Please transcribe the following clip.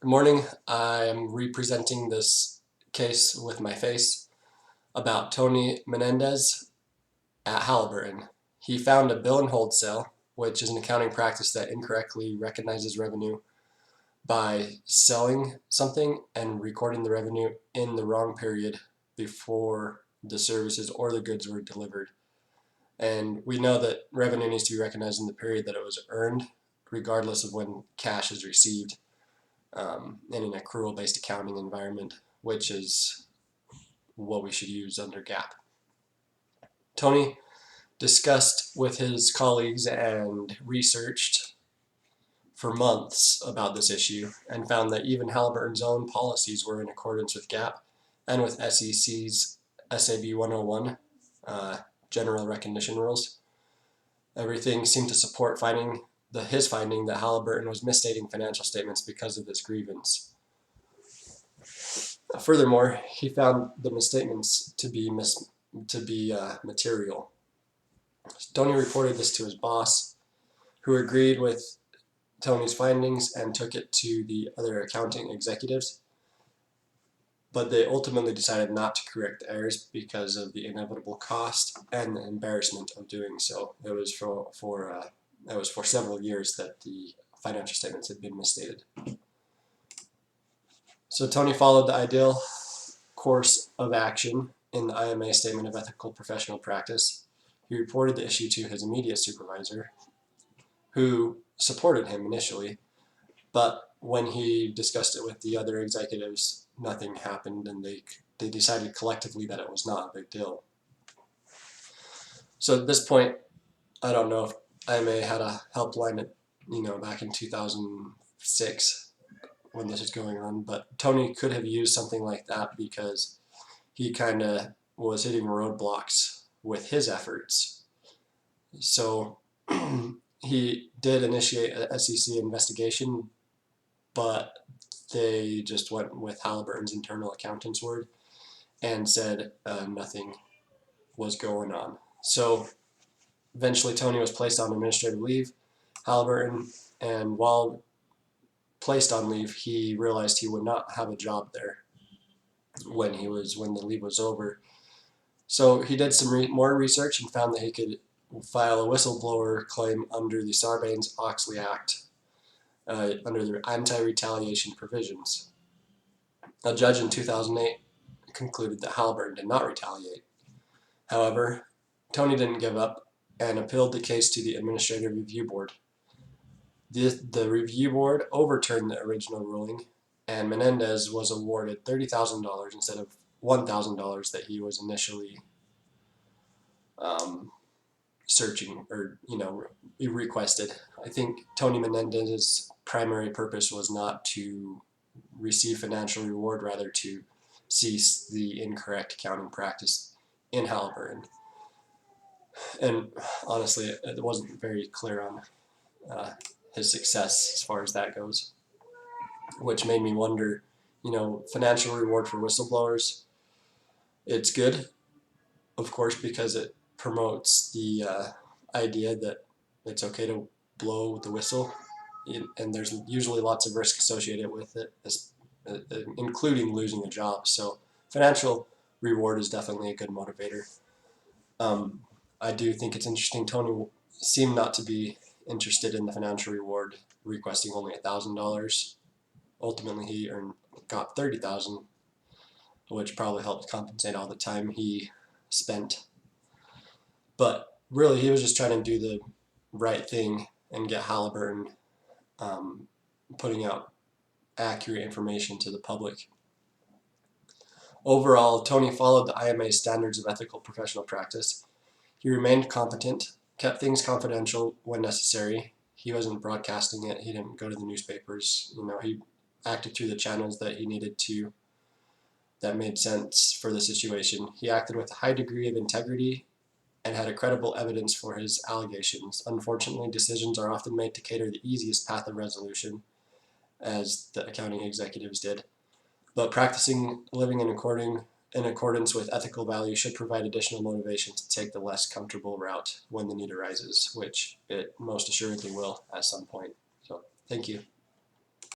Good morning. I'm representing this case with my face about Tony Menendez at Halliburton. He found a bill and hold sale, which is an accounting practice that incorrectly recognizes revenue by selling something and recording the revenue in the wrong period before the services or the goods were delivered. And we know that revenue needs to be recognized in the period that it was earned, regardless of when cash is received. In an accrual-based accounting environment, which is what we should use under GAAP. Tony discussed with his colleagues and researched for months about this issue and found that even Halliburton's own policies were in accordance with GAAP and with SEC's SAB 101 general recognition rules. Everything seemed to support his finding that Halliburton was misstating financial statements because of this grievance. Furthermore, he found the misstatements to be material. Tony reported this to his boss, who agreed with Tony's findings and took it to the other accounting executives. But they ultimately decided not to correct the errors because of the inevitable cost and the embarrassment of doing so. It was for several years that the financial statements had been misstated. So Tony followed the ideal course of action in the IMA Statement of Ethical Professional Practice. He reported the issue to his immediate supervisor, who supported him initially, but when he discussed it with the other executives, nothing happened, and they decided collectively that it was not a big deal. So at this point, I don't know if IMA had a helpline, back in 2006 when this was going on, but Tony could have used something like that because he kind of was hitting roadblocks with his efforts. So he did initiate a SEC investigation, but they just went with Halliburton's internal accountant's word and said nothing was going on. So eventually Tony was placed on administrative leave. Halliburton, and while placed on leave, he realized he would not have a job there when the leave was over. So he did some more research and found that he could file a whistleblower claim under the Sarbanes-Oxley Act, under the anti-retaliation provisions. A judge in 2008 concluded that Halliburton did not retaliate. However, Tony didn't give up and appealed the case to the Administrative Review Board. The review board overturned the original ruling, and Menendez was awarded $30,000 instead of $1,000 that he was initially searching or requested. I think Tony Menendez's primary purpose was not to receive financial reward, rather to cease the incorrect accounting practice in Halliburton. And honestly, it wasn't very clear on his success as far as that goes, which made me wonder, financial reward for whistleblowers, it's good, of course, because it promotes the idea that it's okay to blow the whistle, and there's usually lots of risk associated with it, including losing a job. So financial reward is definitely a good motivator. I do think it's interesting. Tony seemed not to be interested in the financial reward, requesting only $1,000. Ultimately, he got $30,000, which probably helped compensate all the time he spent. But really, he was just trying to do the right thing and get Halliburton putting out accurate information to the public. Overall, Tony followed the IMA standards of ethical professional practice. He remained competent, kept things confidential when necessary. He wasn't broadcasting it. He didn't go to the newspapers. He acted through the channels that he needed to, that made sense for the situation. He acted with a high degree of integrity and had a credible evidence for his allegations. Unfortunately, decisions are often made to cater the easiest path of resolution, as the accounting executives did. But living in accordance with ethical values should provide additional motivation to take the less comfortable route when the need arises, which it most assuredly will at some point. So, thank you.